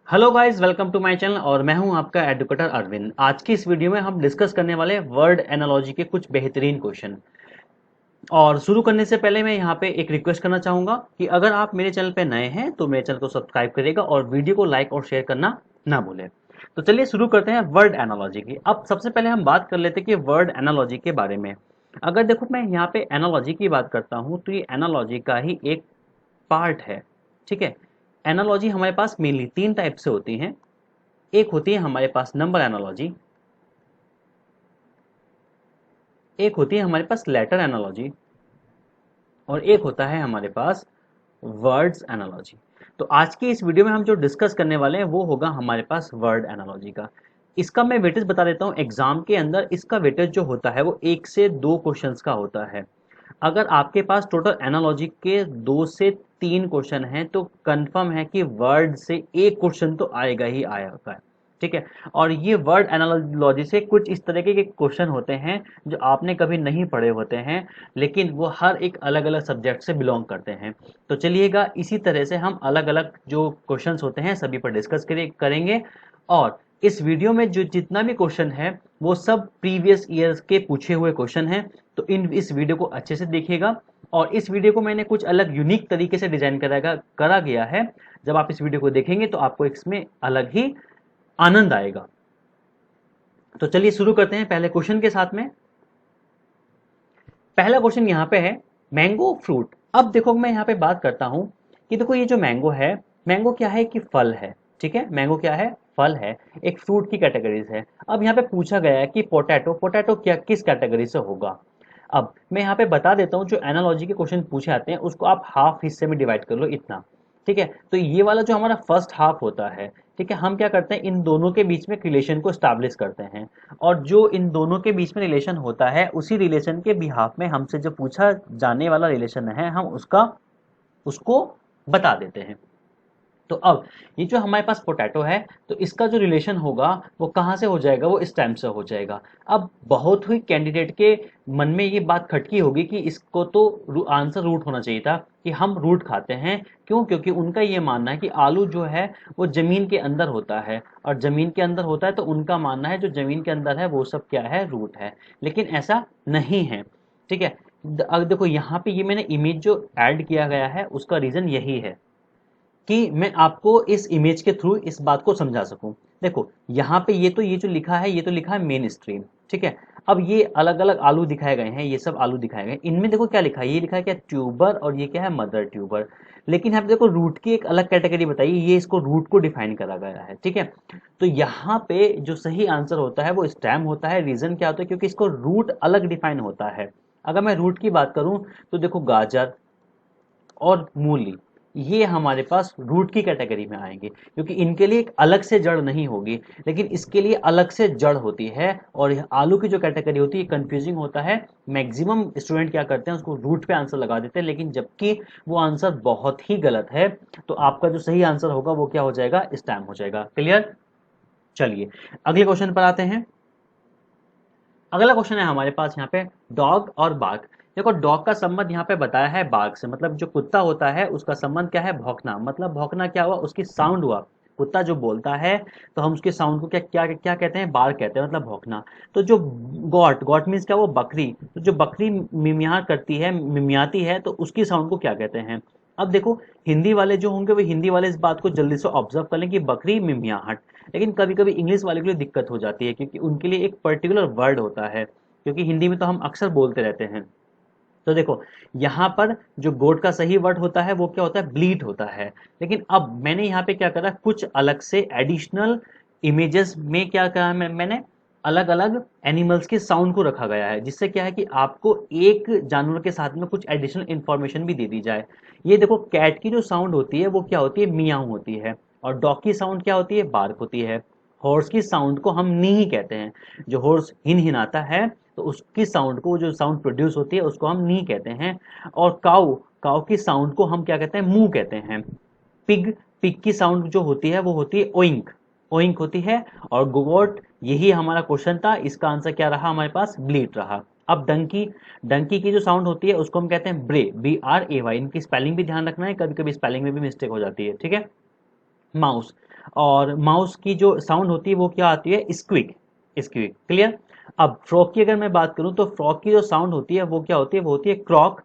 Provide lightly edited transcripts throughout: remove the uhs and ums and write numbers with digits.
Hello guys, welcome to my channel और मैं हूं आपका एडुकेटर अरविंद। आज की इस वीडियो में हम डिस्कस करने वाले वर्ड एनालॉजी के कुछ बेहतरीन क्वेश्चन। और शुरू करने से पहले मैं यहां पे एक रिक्वेस्ट करना चाहूंगा कि अगर आप मेरे चैनल पे नए हैं तो मेरे चैनल को सब्सक्राइब करिएगा और वीडियो को लाइक और शेयर करना ना भूलें। तो चलिए शुरू करते हैं वर्ड एनालॉजी की। अब सबसे पहले हम बात कर लेते हैं कि वर्ड एनालॉजी के बारे में। अगर देखो मैं यहाँ पे एनालॉजी की बात करता हूँ तो ये एनालॉजी का ही एक पार्ट है। ठीक है। एनालॉजी हमारे पास मेनली तीन टाइप से होती हैं। एक होती है हमारे पास नंबर एनालॉजी, एक होती है हमारे पास लेटर एनालॉजी और एक होता है हमारे पास वर्ड्स एनालॉजी। तो आज की इस वीडियो में हम जो डिस्कस करने वाले हैं वो होगा हमारे पास वर्ड एनालॉजी का। इसका मैं वेटेज बता देता हूँ। एग्जाम के अंदर इसका वेटेज जो होता है वो 1 से 2 क्वेश्चंस का होता है। अगर आपके पास टोटल एनालॉजी के 2 से 3 क्वेश्चन हैं तो कंफर्म है कि वर्ड से एक क्वेश्चन तो आएगा ही आएगा। ठीक है। और ये वर्ड एनालॉजी से कुछ इस तरह के क्वेश्चन होते हैं जो आपने कभी नहीं पढ़े होते हैं, लेकिन वो हर एक अलग अलग सब्जेक्ट से बिलोंग करते हैं। तो चलिएगा इसी तरह से हम अलग अलग जो क्वेश्चंस होते हैं सभी पर डिस्कस करेंगे। और इस वीडियो में जो जितना भी क्वेश्चन है वो सब प्रीवियस ईयर्स के पूछे हुए क्वेश्चन हैं। तो इस वीडियो को अच्छे से देखिएगा। और इस वीडियो को मैंने कुछ अलग यूनिक तरीके से डिजाइन करा गया है। जब आप इस वीडियो को देखेंगे तो आपको इसमें अलग ही आनंद आएगा। तो चलिए शुरू करते हैं पहले क्वेश्चन के साथ में। पहला क्वेश्चन यहाँ पे है मैंगो फ्रूट। अब देखो मैं यहाँ पे बात करता हूँ कि देखो ये जो मैंगो है, मैंगो क्या है कि फल है। ठीक है। मैंगो क्या है? फल है। एक फ्रूट की कैटेगरीज है। अब यहाँ पे पूछा गया है कि पोटैटो, पोटैटो क्या किस कैटेगरी से होगा। अब मैं यहाँ पे बता देता हूँ जो एनालॉजी के क्वेश्चन पूछे आते हैं उसको आप हाफ हिस्से में डिवाइड कर लो इतना। ठीक है। तो ये वाला जो हमारा फर्स्ट हाफ होता है, ठीक है, हम क्या करते हैं इन दोनों के बीच में रिलेशन को स्टैब्लिश करते हैं। और जो इन दोनों के बीच में रिलेशन होता है उसी रिलेशन के बिहाफ में हमसे जो पूछा जाने वाला रिलेशन है हम उसको बता देते हैं। तो अब ये जो हमारे पास पोटैटो है तो इसका जो रिलेशन होगा वो कहाँ से हो जाएगा? वो स्टेम से हो जाएगा। अब बहुत ही कैंडिडेट के मन में ये बात खटकी होगी कि इसको तो आंसर रूट होना चाहिए था कि हम रूट खाते हैं। क्यों? क्योंकि उनका ये मानना है कि आलू जो है वो जमीन के अंदर होता है और जमीन के अंदर होता है तो उनका मानना है जो जमीन के अंदर है वो सब क्या है? रूट है। लेकिन ऐसा नहीं है। ठीक है। अब देखो यहाँ पे ये मैंने इमेज जो ऐड किया गया है उसका रीजन यही है कि मैं आपको इस इमेज के थ्रू इस बात को समझा सकूं। देखो यहाँ पे ये जो लिखा है ये तो लिखा है मेन स्ट्रीम। ठीक है। अब ये अलग अलग आलू दिखाए गए हैं, ये सब आलू दिखाए गए। इनमें देखो क्या लिखा है, ये लिखा है क्या? ट्यूबर। और ये क्या है? Mother tuber. लेकिन यहाँ पे देखो रूट की एक अलग कैटेगरी बताइए, ये इसको रूट को डिफाइन करा गया है। ठीक है। तो यहाँ पे जो सही आंसर होता है वो स्टेम होता है। रीजन क्या होता है? क्योंकि इसको रूट अलग डिफाइन होता है। अगर मैं रूट की बात करूं तो देखो गाजर और मूली ये हमारे पास रूट की कैटेगरी में आएंगे क्योंकि इनके लिए एक अलग से जड़ नहीं होगी, लेकिन इसके लिए अलग से जड़ होती है। और यह आलू की जो कैटेगरी होती है कंफ्यूजिंग होता है। मैक्सिमम स्टूडेंट क्या करते हैं उसको रूट पे आंसर लगा देते हैं, लेकिन जबकि वो आंसर बहुत ही गलत है। तो आपका जो सही आंसर होगा वो क्या हो जाएगा? स्टैम हो जाएगा। क्लियर? चलिए अगले क्वेश्चन पर आते हैं। अगला क्वेश्चन है हमारे पास यहाँ पे डॉग और बाघ। देखो डॉग का संबंध यहाँ पे बताया है बाघ से, मतलब जो कुत्ता होता है उसका संबंध क्या है? भौंकना। मतलब भौंकना क्या हुआ? उसकी साउंड हुआ। कुत्ता जो बोलता है तो हम उसके साउंड को क्या क्या क्या कहते हैं? बार कहते हैं, मतलब भौंकना। तो जो गॉट, गॉट मीन्स क्या? वो बकरी। तो जो बकरी मिमिया करती है, मिमियाती है, तो उसकी साउंड को क्या कहते हैं? अब देखो हिंदी वाले जो होंगे वो हिंदी वाले इस बात को जल्दी से ऑब्जर्व कर लें कि बकरी मिमियाहट। लेकिन कभी कभी इंग्लिश वाले के लिए दिक्कत हो जाती है क्योंकि उनके लिए एक पर्टिकुलर वर्ड होता है, क्योंकि हिंदी में तो हम अक्सर बोलते रहते हैं। तो देखो यहाँ पर जो गोट का सही वर्ड होता है वो क्या होता है? ब्लीट होता है। लेकिन अब मैंने यहाँ पे क्या करा, कुछ अलग से एडिशनल इमेजेस में क्या करा, मैंने अलग अलग एनिमल्स के साउंड को रखा गया है, जिससे क्या है कि आपको एक जानवर के साथ में कुछ एडिशनल इंफॉर्मेशन भी दे दी जाए। ये देखो कैट की जो साउंड होती है वो क्या होती है? मियाऊ होती है। और डॉग की साउंड क्या होती है? बार्क होती है। हॉर्स की साउंड को हम नी ही कहते हैं। जो हॉर्स हिन हिनाता है तो उसकी साउंड को, जो साउंड प्रोड्यूस होती है उसको हम नी कहते हैं। और काऊ, काऊ की साउंड को हम क्या कहते हैं? मू कहते हैं। पिग, पिग की साउंड जो होती है वो होती है ओइंक, ओइंक होती है। और गोट, यही हमारा क्वेश्चन था, इसका आंसर क्या रहा हमारे पास? ब्लीट रहा। अब डंकी, डंकी की जो साउंड होती है उसको हम कहते हैं ब्रे, BRAY। इनकी स्पेलिंग भी ध्यान रखना है, कभी कभी स्पेलिंग में भी मिस्टेक हो जाती है। ठीक है। माउस, और माउस की जो साउंड होती है वो क्या आती है, स्क्विक, स्क्विक, क्लियर। अब फ्रॉग की अगर मैं बात करूं तो फ्रॉग की जो साउंड होती है वो क्या होती है, वो होती है क्रॉक।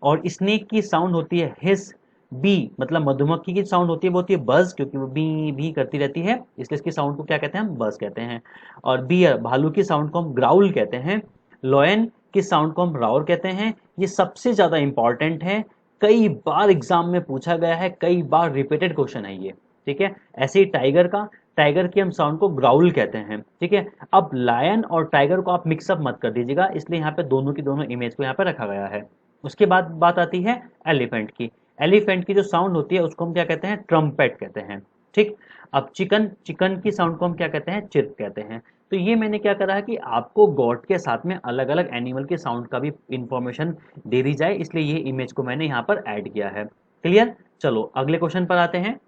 और स्नेक की साउंड होती है हिस। बी मतलब मधुमक्खी की साउंड होती है वो होती है बज, क्योंकि वो बी भी करती रहती है, इसलिए इसकी साउंड को क्या कहते हैं, हम बज कहते हैं। और बियर भालू की साउंड को हम ग्राउल कहते हैं। लॉयन की साउंड को हम राउर कहते हैं। ये सबसे ज्यादा इंपॉर्टेंट है, कई बार एग्जाम में पूछा गया है, कई बार रिपीटेड क्वेश्चन है ये, ठीक है। ऐसे ही टाइगर का, टाइगर की हम साउंड को ग्राउल कहते हैं, ठीक है। अब लायन और टाइगर को आप मिक्सअप मत कर दीजिएगा, इसलिए यहाँ पे दोनों की दोनों इमेज को यहाँ पे रखा गया है। उसके बाद बात आती है एलिफेंट की। एलिफेंट की जो साउंड होती है उसको हम क्या कहते हैं, ट्रम्पेट कहते हैं, ठीक। अब चिकन, चिकन की साउंड को हम क्या कहते हैं, चिर्प कहते हैं। तो ये मैंने क्या करा है कि आपको गॉड के साथ में अलग अलग एनिमल के साउंड का भी इंफॉर्मेशन दे दी जाए, इसलिए ये इमेज को मैंने यहाँ पर ऐड किया है, क्लियर। चलो अगले क्वेश्चन पर आते हैं।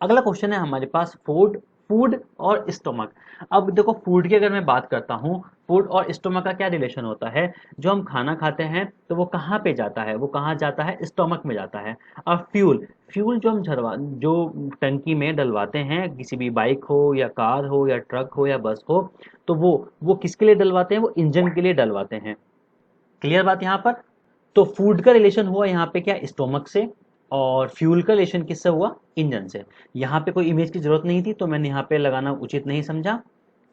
अगला क्वेश्चन है हमारे पास फूड, फूड और स्टोमक। अब देखो फूड की अगर मैं बात करता हूँ, फूड और स्टोमक का क्या रिलेशन होता है, जो हम खाना खाते हैं तो वो कहाँ पे जाता है, वो कहाँ जाता है, स्टोमक में जाता है। और फ्यूल, फ्यूल जो हम झरवा जो टंकी में डलवाते हैं, किसी भी बाइक हो या कार हो या ट्रक हो या बस हो, तो वो किसके लिए डलवाते हैं, वो इंजन के लिए डलवाते हैं, क्लियर बात यहाँ पर। तो फूड का रिलेशन हुआ यहाँ पे क्या, स्टोमक से, और फ्यूल का रिलेशन किससे हुआ, इंजन से। यहाँ पे कोई इमेज की जरूरत नहीं थी तो मैंने यहाँ पे लगाना उचित नहीं समझा,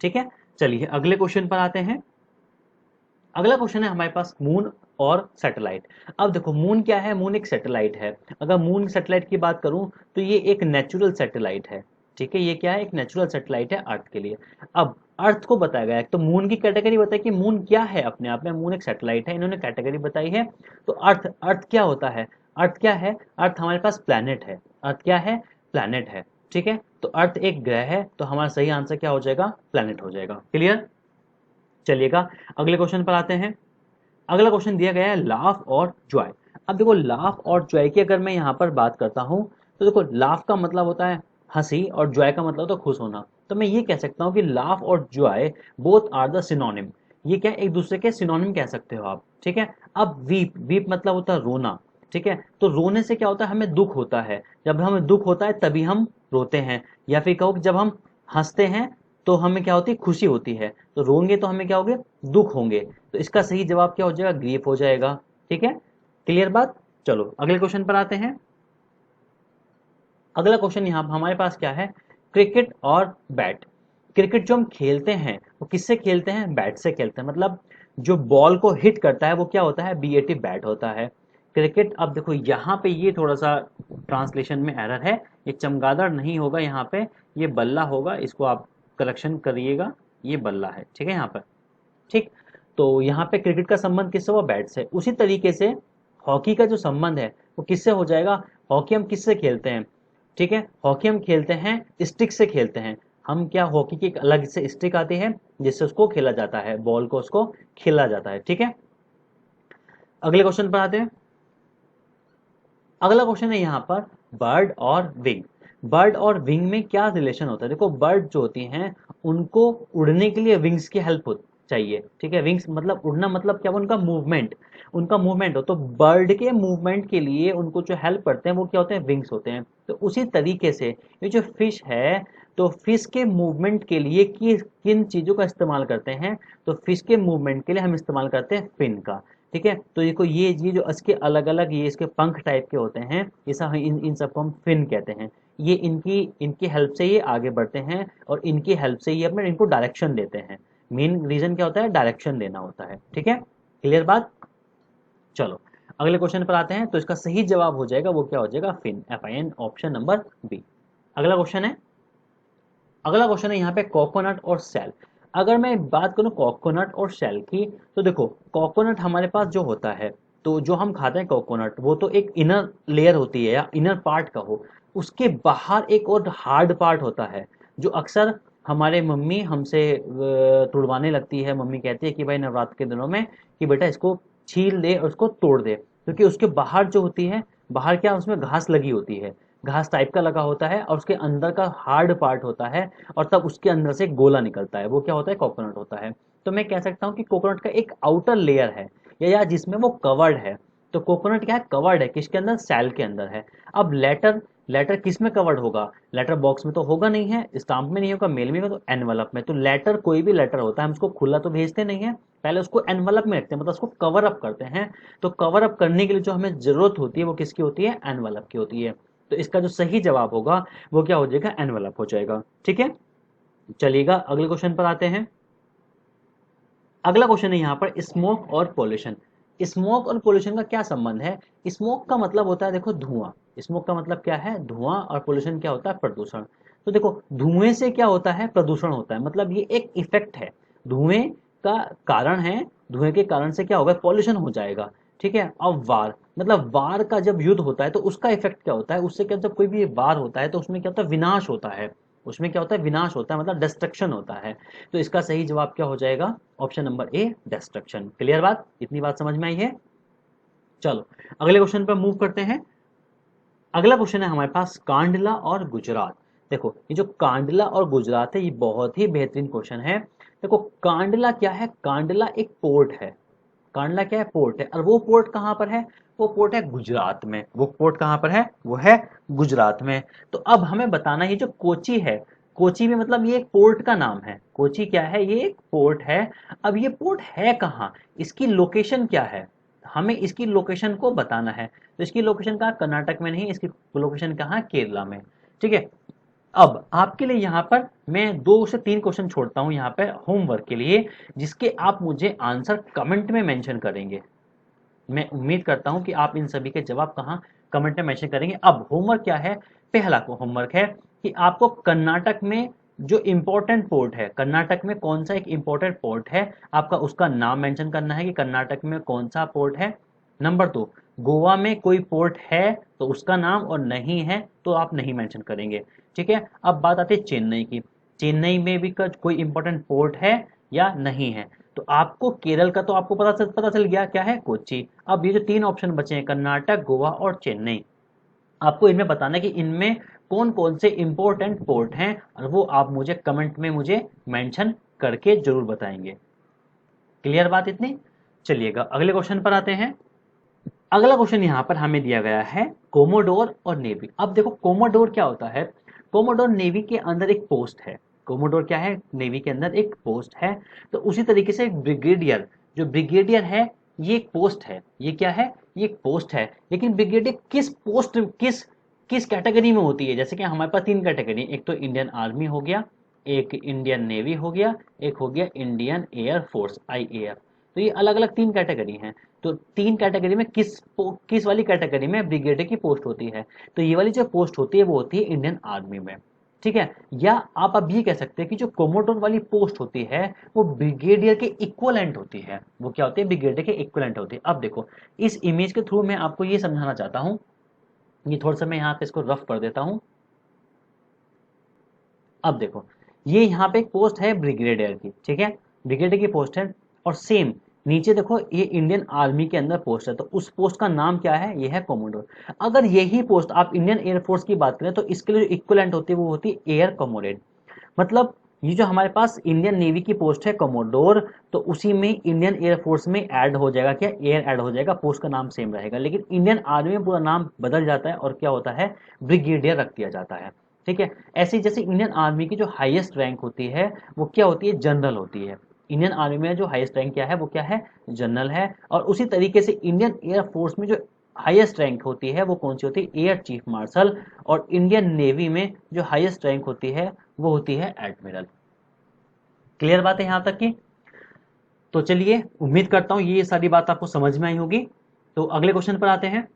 ठीक है। चलिए अगले क्वेश्चन पर आते हैं। अगला क्वेश्चन है हमारे पास मून और सैटेलाइट। अब देखो मून क्या है, मून एक सैटेलाइट है। अगर मून सैटेलाइट की बात करूं तो ये एक नेचुरल सैटेलाइट है, ठीक है। ये क्या है, एक नेचुरल सैटेलाइट है अर्थ के लिए। अब अर्थ को बताया गया है तो मून की कैटेगरी बताई कि मून क्या है, अपने आप में मून एक सैटेलाइट है, इन्होंने कैटेगरी बताई है। तो अर्थ, अर्थ क्या होता है, अर्थ क्या है, अर्थ हमारे पास प्लैनेट है, अर्थ क्या है, प्लैनेट है, ठीक है। तो अर्थ एक ग्रह है, तो हमारा सही आंसर क्या हो जाएगा, प्लैनेट हो जाएगा, क्लियर। चलिएगा अगले क्वेश्चन पर आते हैं। अगला क्वेश्चन दिया गया है लाफ और जॉय। अब देखो लाफ और जॉय की अगर मैं यहाँ पर बात करता हूँ तो देखो लाफ का मतलब होता है हंसी और जॉय का मतलब होता है खुश होना। तो मैं ये कह सकता हूँ कि लाफ और Joy both are the synonym. ये क्या एक दूसरे के सिनोनिम कह सकते हो आप, ठीक है। अब वीप, वीप मतलब होता है रोना, ठीक है। तो रोने से क्या होता है, हमें दुख होता है, जब हमें दुख होता है तभी हम रोते हैं। या फिर कहो कि जब हम हंसते हैं तो हमें क्या होती है, खुशी होती है। तो रोंगे तो हमें क्या होगे, दुख होंगे। तो इसका सही जवाब क्या हो जाएगा, ग्रीफ हो जाएगा, ठीक है, क्लियर बात। चलो अगले क्वेश्चन पर आते हैं। अगला क्वेश्चन यहाँ हमारे पास क्या है, क्रिकेट और बैट। क्रिकेट जो हम खेलते हैं वो किससे खेलते हैं, बैट से खेलते हैं, मतलब जो बॉल को हिट करता है वो क्या होता है, बीएटी बैट होता है। क्रिकेट, अब देखो यहाँ पे ये थोड़ा सा ट्रांसलेशन में एरर है, ये चमगादड़ नहीं होगा यहाँ पे, ये बल्ला होगा, इसको आप करेक्शन करिएगा, ये बल्ला है, ठीक है यहाँ पर, ठीक। तो यहाँ पे क्रिकेट का संबंध किससे हुआ, बैट से। उसी तरीके से हॉकी का जो संबंध है वो किससे हो जाएगा, हॉकी हम किससे खेलते हैं, ठीक है। हॉकी हम खेलते हैं स्टिक से खेलते हैं। हम क्या, हॉकी की एक अलग से स्टिक आती है जिससे उसको खेला जाता है, बॉल को उसको खेला जाता है, ठीक है। अगले क्वेश्चन पर आते हैं। अगला क्वेश्चन है यहाँ पर बर्ड और विंग। बर्ड और विंग में क्या रिलेशन होता है, देखो बर्ड जो होती हैं उनको उड़ने के लिए विंग्स की हेल्प चाहिए, ठीक है। विंग्स मतलब उड़ना, मतलब क्या, उनका मूवमेंट, उनका मूवमेंट हो, तो बर्ड के मूवमेंट के लिए उनको जो हेल्प करते हैं वो क्या होते हैं, विंग्स होते हैं। तो उसी तरीके से ये जो फिश है, तो फिश के मूवमेंट के लिए किन चीजों का इस्तेमाल करते हैं, तो फिश के मूवमेंट के लिए हम इस्तेमाल करते हैं फिन का, ठीक है। तो देखो ये जो इसके अलग अलग ये इसके पंख टाइप के होते हैं, ये सब इन सबको हम फिन कहते हैं। ये इनकी इनकी हेल्प से ये आगे बढ़ते हैं और इनकी हेल्प से ये अपने इनको डायरेक्शन देते हैं। मेन रीजन क्या होता है, डायरेक्शन देना होता है, ठीक है, क्लियर बात। चलो अगले क्वेश्चन पर आते हैं। तो इसका सही जवाब हो जाएगा, वो क्या हो जाएगा, fin, FIN, option number B. अगला क्वेश्चन है, अगला क्वेश्चन है यहाँ पे कोकोनट और सेल। अगर मैं बात करूँ कोकोनट और सेल की, तो देखो कोकोनट हमारे पास जो होता है, तो जो हम खाते हैं कोकोनट, वो तो एक इनर लेयर होती है या इनर पार्ट का हो, उसके बाहर एक और हार्ड पार्ट होता है, जो अक्सर हमारे मम्मी हमसे तुड़वाने लगती है। मम्मी कहती है कि भाई नवरात्र के दिनों में कि बेटा इसको छील दे और उसको तोड़ दे, क्योंकि उसके बाहर जो होती है, बाहर क्या उसमें घास लगी होती है, घास टाइप का लगा होता है, और उसके अंदर का हार्ड पार्ट होता है, और तब उसके अंदर से गोला निकलता है, वो क्या होता है, कोकोनट होता है। तो मैं कह सकता हूँ कि कोकोनट का एक आउटर लेयर है, या जिसमें वो कवर्ड है। तो कोकोनट क्या है, कवर्ड है, किसके अंदर, सेल के अंदर है। अब लेटर लेटर किस में कवर्ड होगा, लेटर बॉक्स में तो होगा नहीं है, स्टाम्प में नहीं होगा, मेल में होगा, तो एनवलप में। तो लेटर, कोई भी लेटर होता है हम उसको खुला तो भेजते नहीं है, पहले उसको एनवलप में रखते हैं, मतलब उसको कवर अप करते हैं। तो कवर अप करने के लिए जो हमें जरूरत होती है वो किसकी होती है, एनवलप की होती है। तो इसका जो सही जवाब होगा वो क्या हो जाएगा, एनवलप हो जाएगा। ठीक है, चलिएगा अगले क्वेश्चन पर आते हैं। अगला क्वेश्चन है यहाँ पर स्मोक और पोल्यूशन। स्मोक और पोल्यूशन का क्या संबंध है। स्मोक का मतलब होता है देखो धुआं, स्मोक का मतलब क्या है, धुआं, और पोल्यूशन क्या होता है, प्रदूषण। तो देखो धुएं से क्या होता है, प्रदूषण होता है, मतलब ये एक इफेक्ट है, धुएं का कारण है, धुएं के कारण से क्या होगा, पॉल्यूशन हो जाएगा। ठीक है, अब वार, मतलब वार का जब युद्ध होता है तो उसका इफेक्ट क्या होता है, उससे क्या, जब कोई भी वार होता है तो उसमें क्या होता है, विनाश होता है, उसमें क्या होता है, विनाश होता है, मतलब डिस्ट्रक्शन होता है। तो इसका सही जवाब क्या हो जाएगा, option number A, destruction. Clear बात, इतनी बात समझ में आई है। चलो अगले क्वेश्चन पर मूव करते हैं। अगला क्वेश्चन है हमारे पास कांडला और गुजरात। देखो ये जो कांडला और गुजरात है ये बहुत ही बेहतरीन क्वेश्चन है। देखो कांडला क्या है, कांडला एक पोर्ट है, कांडला क्या है, पोर्ट है, और वो पोर्ट कहाँ पर है, वो पोर्ट है गुजरात में। वो पोर्ट कहाँ पर है, वो है गुजरात में। तो अब हमें बताना है ये जो कोची है, कोची में मतलब ये एक पोर्ट का नाम है, कोची क्या है, ये एक पोर्ट है। अब ये पोर्ट है कहाँ, इसकी लोकेशन क्या है, हमें इसकी लोकेशन को बताना है। तो इसकी लोकेशन कहाँ, कर्नाटक में नहीं, इसकी लोकेशन कहाँ, केरला में। ठीक है, अब आपके लिए यहाँ पर मैं 2 से 3 क्वेश्चन छोड़ता हूँ यहाँ पे होमवर्क के लिए, जिसके आप मुझे आंसर कमेंट में मेंशन करेंगे। मैं उम्मीद करता हूँ कि आप इन सभी के जवाब कहाँ, कमेंट में मेंशन करेंगे। अब होमवर्क क्या है, पहला को होमवर्क है कि आपको कर्नाटक में जो इंपॉर्टेंट पोर्ट है, कर्नाटक में कौन सा एक इंपॉर्टेंट पोर्ट है, आपका उसका नाम मेंशन करना है कि कर्नाटक में कौन सा पोर्ट है। नंबर 2, गोवा में कोई पोर्ट है तो उसका नाम, और नहीं है तो आप नहीं मेंशन करेंगे। ठीक है, अब बात आती है चेन्नई की, चेन्नई में भी कोई इंपॉर्टेंट पोर्ट है या नहीं है। तो आपको केरल का तो आपको पता चल गया क्या है, कोच्चि। अब ये जो 3 ऑप्शन बचे हैं, कर्नाटक, गोवा और चेन्नई, आपको इनमें बताना है कि इनमें कौन कौन से इंपॉर्टेंट पोर्ट हैं, और वो आप मुझे कमेंट में मुझे मेंशन करके जरूर बताएंगे। क्लियर बात इतनी। चलिएगा अगले क्वेश्चन पर आते हैं। अगला क्वेश्चन यहाँ पर हमें दिया गया है कोमोडोर और नेवी। अब देखो कोमोडोर क्या होता है, कोमोडोर नेवी के अंदर एक पोस्ट है, कोमोडोर क्या है, नेवी के अंदर एक पोस्ट है। तो उसी तरीके से ब्रिगेडियर, जो ब्रिगेडियर है ये एक पोस्ट है, ये क्या है, ये एक पोस्ट है। लेकिन ब्रिगेडियर किस पोस्ट, किस किस कैटेगरी में होती है, जैसे कि हमारे पास 3 कैटेगरी, एक तो इंडियन आर्मी हो गया, एक इंडियन नेवी हो गया, एक हो गया इंडियन एयर फोर्स, IAF। तो ये अलग अलग 3 कैटेगरी हैं। तो 3 कैटेगरी में किस वाली कैटेगरी में ब्रिगेडियर की पोस्ट होती है, तो ये वाली जो पोस्ट होती है वो होती है इंडियन आर्मी में। ठीक है, या आप अब ये कह सकते हैं कि जो कोमोडोर वाली पोस्ट होती है वो ब्रिगेडियर के इक्वलेंट होती है, वो क्या होती है, ब्रिगेडियर के इक्वलेंट होती है। अब देखो इस इमेज के थ्रू मैं आपको ये समझाना चाहता हूँ, ये थोड़ा सा मैं यहाँ पे इसको रफ कर देता हूँ। अब देखो ये यहाँ पे एक पोस्ट है ब्रिगेडियर की, ठीक है, ब्रिगेडियर की पोस्ट है, और सेम नीचे देखो ये इंडियन आर्मी के अंदर पोस्ट है, तो उस पोस्ट का नाम क्या है, ये है कोमोडोर। अगर यही पोस्ट आप इंडियन एयरफोर्स की बात करें तो इसके लिए जो इक्विवेलेंट होती है वो होती है एयर कमोडेट। मतलब ये जो हमारे पास इंडियन नेवी की पोस्ट है कमोडोर, तो उसी में इंडियन एयरफोर्स में ऐड हो जाएगा क्या, एयर ऐड हो जाएगा, पोस्ट का नाम सेम रहेगा। लेकिन इंडियन आर्मी में पूरा नाम बदल जाता है और क्या होता है, ब्रिगेडियर रख दिया जाता है। ठीक है, ऐसे जैसे इंडियन आर्मी की जो हाईएस्ट रैंक होती है वो क्या होती है, जनरल होती है। इंडियन आर्मी में जो हाईएस्ट रैंक क्या है, वो क्या है, जनरल है। और उसी तरीके से इंडियन एयरफोर्स में जो हाईएस्ट रैंक होती है वो कौन सी होती है, एयर चीफ मार्शल। और इंडियन नेवी में जो हाईएस्ट रैंक होती है वो होती है एडमिरल। क्लियर बात है यहाँ तक की। तो चलिए उम्मीद करता हूँ ये सारी बात आपको समझ में आई होगी। तो अगले क्वेश्चन पर आते हैं।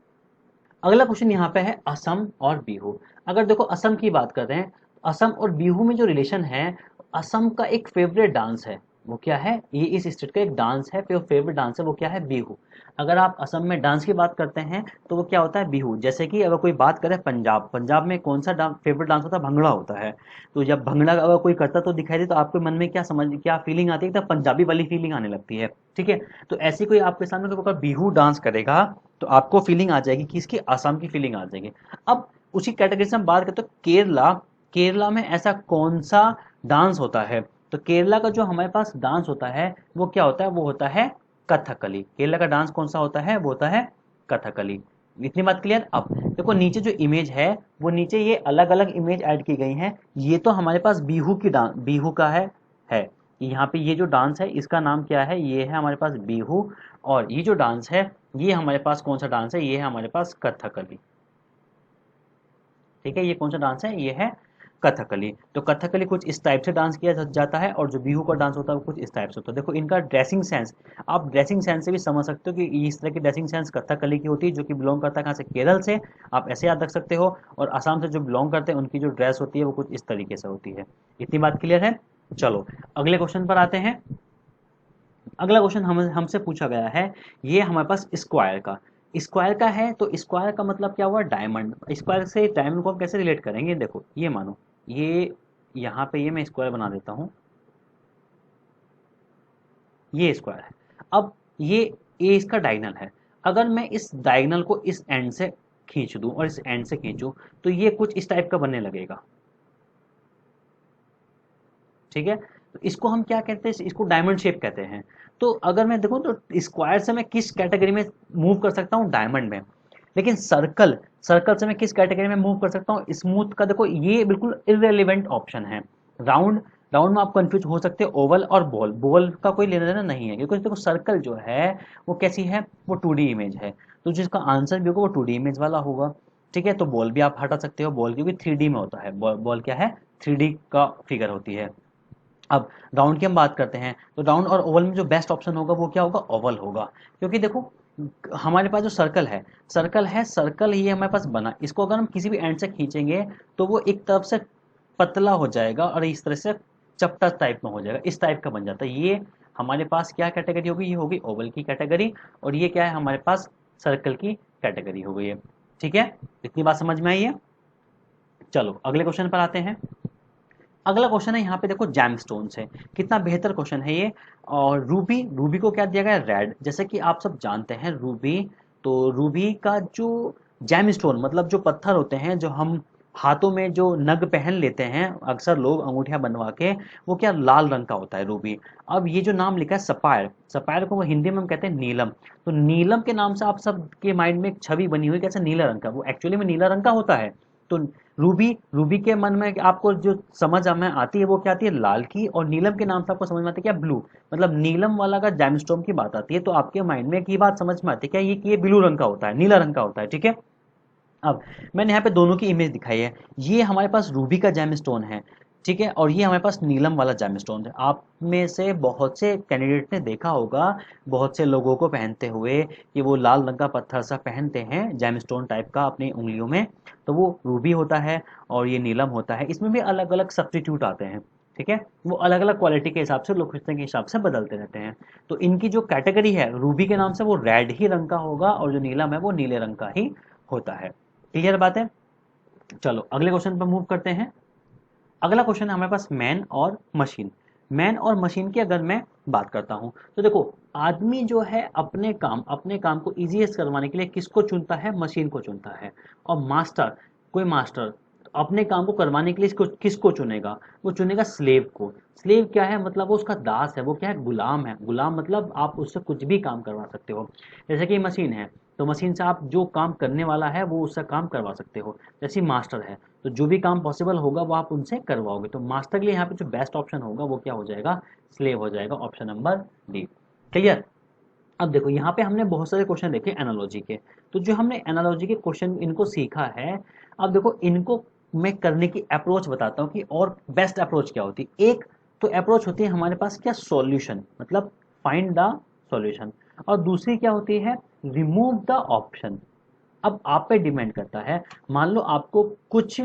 अगला क्वेश्चन यहाँ पे है असम और बिहू। अगर देखो असम की बात करते हैं, असम और बिहू में जो रिलेशन है, असम का एक फेवरेट डांस है, वो क्या है, ये इस स्टेट का एक डांस है, फेवरेट डांस है, वो क्या है, बिहू। अगर आप असम में डांस की बात करते हैं तो वो क्या होता है, बिहू। जैसे कि अगर कोई बात करे पंजाब, पंजाब में कौन सा फेवरेट डांस होता है, भंगड़ा होता है। तो जब भंगड़ा अगर कोई करता तो दिखाई दे तो आपके मन में क्या फीलिंग आती है, एकदम पंजाबी वाली फीलिंग आने लगती है। ठीक है, तो ऐसी कोई आपके सामने कोई बिहू डांस करेगा तो आपको फीलिंग आ जाएगी कि इसकी आसाम की फीलिंग आ जाएगी। अब उसी कैटेगरी से हम बात करते हैं केरला, केरला में ऐसा कौन सा डांस होता है, तो केरला का जो हमारे पास डांस होता है वो क्या होता है, वो होता है कथकली। केरला का डांस कौन सा होता है, वो होता है कथकली। इतनी बात क्लियर। अब देखो नीचे जो इमेज है वो नीचे ये अलग अलग इमेज ऐड की गई हैं। ये तो हमारे पास बिहू की डांस, बिहू का है। यहाँ पे ये जो डांस है इसका नाम क्या है, ये है हमारे पास बिहू। और ये जो डांस है ये हमारे पास कौन सा डांस है, ये है हमारे पास कथकली। ठीक है, ये कौन सा डांस है, ये है कथकली। तो कथकली कुछ इस टाइप से डांस किया जाता है और जो बिहू का डांस होता है वो कुछ इस टाइप से होता है। देखो इनका ड्रेसिंग सेंस, आप ड्रेसिंग सेंस से भी समझ सकते हो कि इस तरह की ड्रेसिंग सेंस कथकली की होती है, जो कि बिलोंग करता है कहाँ से, केरल से। आप ऐसे याद रख सकते हो। और असम से जो बिलोंग करते हैं उनकी जो ड्रेस होती है वो कुछ इस तरीके से होती है। इतनी बात क्लियर है। चलो अगले क्वेश्चन पर आते हैं। अगला क्वेश्चन हमसे पूछा गया है, ये हमारे पास स्क्वायर का, स्क्वायर का है। तो स्क्वायर का मतलब क्या हुआ, डायमंड। स्क्वायर से डायमंड को हम कैसे रिलेट करेंगे, देखो ये मानो ये यहाँ पे ये मैं स्क्वायर बना देता हूँ, ये स्क्वायर है। अब ये इसका डायगोनल है। अगर मैं इस डायगोनल को इस एंड से खींच दूं और इस एंड से खींचूं तो ये कुछ इस टाइप का बनने लगेगा। ठीक है, तो इसको हम क्या कहते हैं, इसको डायमंड शेप कहते हैं। तो अगर मैं देखूं तो स्क्वायर से मैं किस कैटेगरी में मूव कर सकता हूं, डायमंड में। लेकिन सर्कल, सर्कल से मैं किस कैटेगरी में मूव कर सकता हूं, स्मूथ का। देखो ये बिल्कुल इररिलेवेंट ऑप्शन है। राउंड, राउंड में आप कंफ्यूज हो सकते हैं। ओवल और बॉल, बॉल का कोई लेना देना नहीं है, क्योंकि देखो सर्कल जो है वो कैसी है, वो 2D इमेज है। तो जिसका आंसर भी होगा वो 2D इमेज वाला होगा। ठीक है, तो बॉल भी आप हटा सकते हो, बॉल क्योंकि 3D में होता है। बॉल क्या है, 3D का फिगर होती है। अब राउंड की हम बात करते हैं, तो राउंड और ओवल में जो बेस्ट ऑप्शन होगा वो क्या होगा, ओवल होगा। क्योंकि देखो हमारे पास जो सर्कल है, सर्कल ही हमारे पास बना, इसको अगर हम किसी भी एंड से खींचेंगे तो वो एक तरफ से पतला हो जाएगा और इस तरह से चपटा टाइप में हो जाएगा, इस टाइप का बन जाता है। ये हमारे पास क्या कैटेगरी होगी, ये होगी ओवल की कैटेगरी। और ये क्या है, हमारे पास सर्कल की कैटेगरी हो गई है। ठीक है, इतनी बात समझ में आई है। चलो अगले क्वेश्चन पर आते हैं। अगला क्वेश्चन है यहाँ पे देखो जैमस्टोन से, कितना बेहतर क्वेश्चन है ये। और रूबी, रूबी को क्या दिया गया है, रेड। जैसे कि आप सब जानते हैं रूबी, तो रूबी का जो जैमस्टोन मतलब जो पत्थर होते हैं जो हम हाथों में जो नग पहन लेते हैं अक्सर लोग अंगूठियां बनवा के, वो क्या लाल रंग का होता है रूबी। अब ये जो नाम लिखा है सपायर, सपायर को वो हिंदी में हम कहते हैं नीलम। तो नीलम के नाम से आप सब के माइंड में एक छवि बनी हुई कैसे, नीला रंग का, वो एक्चुअली में नीला रंग का होता है। तो रूबी, रूबी के मन में आपको जो समझ में आती है वो क्या आती है, लाल की। और नीलम के नाम से आपको समझ में आती है क्या, ब्लू। मतलब नीलम वाला का जैमस्टोन की बात आती है तो आपके माइंड में एक ही बात समझ में आती है क्या, ये कि ये ब्लू रंग का होता है, नीला रंग का होता है। ठीक है, अब मैंने यहाँ पे दोनों की इमेज दिखाई है। ये हमारे पास रूबी का जैमस्टोन है, ठीक है, और ये हमारे पास नीलम वाला जैमस्टोन है। आप में से बहुत से कैंडिडेट ने देखा होगा बहुत से लोगों को पहनते हुए कि वो लाल रंग का पत्थर सा पहनते हैं जैमस्टोन टाइप का अपनी उंगलियों में, तो वो रूबी होता है और ये नीलम होता है। इसमें भी अलग अलग सब्स्टिट्यूट आते हैं। ठीक है, वो अलग अलग क्वालिटी के हिसाब से, लोकेशन के हिसाब से बदलते रहते हैं। तो इनकी जो कैटेगरी है रूबी के नाम से वो रेड ही रंग का होगा और जो नीलम है वो नीले रंग का ही होता है। क्लियर बात है। चलो अगले क्वेश्चन पर मूव करते हैं। अगला क्वेश्चन है हमारे पास मैन और मशीन। मैन और मशीन की अगर मैं बात करता हूं तो देखो आदमी जो है अपने काम को इजीएस्ट करवाने के लिए किसको चुनता है, मशीन को चुनता है। और मास्टर, कोई मास्टर अपने काम को करवाने के लिए किसको चुनेगा, वो चुनेगा स्लेव को। स्लेव क्या है, मतलब वो उसका दास है, वो क्या है, गुलाम है। गुलाम मतलब आप उससे कुछ भी काम करवा सकते हो। जैसे कि मशीन है तो मशीन से आप जो काम करने वाला है वो उससे काम करवा सकते हो। जैसे मास्टर है तो जो भी काम पॉसिबल होगा वो आप उनसे करवाओगे। तो मास्टर के लिए यहाँ पे जो बेस्ट ऑप्शन होगा वो क्या हो जाएगा, स्लेव हो जाएगा, ऑप्शन नंबर डी। क्लियर। अब देखो यहाँ पे हमने बहुत सारे क्वेश्चन देखे एनालॉजी के। तो जो हमने एनालॉजी के क्वेश्चन इनको सीखा है, अब देखो इनको मैं करने की अप्रोच बताता हूँ कि और बेस्ट अप्रोच क्या होती है। एक तो अप्रोच होती है हमारे पास क्या, सॉल्यूशन, मतलब फाइंड द सॉल्यूशन। और दूसरी क्या होती है, रिमूव द ऑप्शन। अब आप पे डिपेंड करता है, मान लो आपको कुछ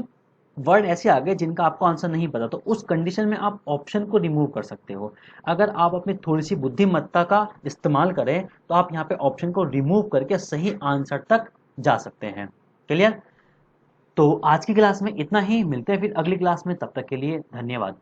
वर्ड ऐसे आ गए जिनका आपको आंसर नहीं पता, तो उस कंडीशन में आप ऑप्शन को रिमूव कर सकते हो। अगर आप अपनी थोड़ी सी बुद्धिमत्ता का इस्तेमाल करें तो आप यहाँ पे ऑप्शन को रिमूव करके सही आंसर तक जा सकते हैं। क्लियर। तो आज की क्लास में इतना ही, मिलते हैं फिर अगली क्लास में, तब तक के लिए धन्यवाद।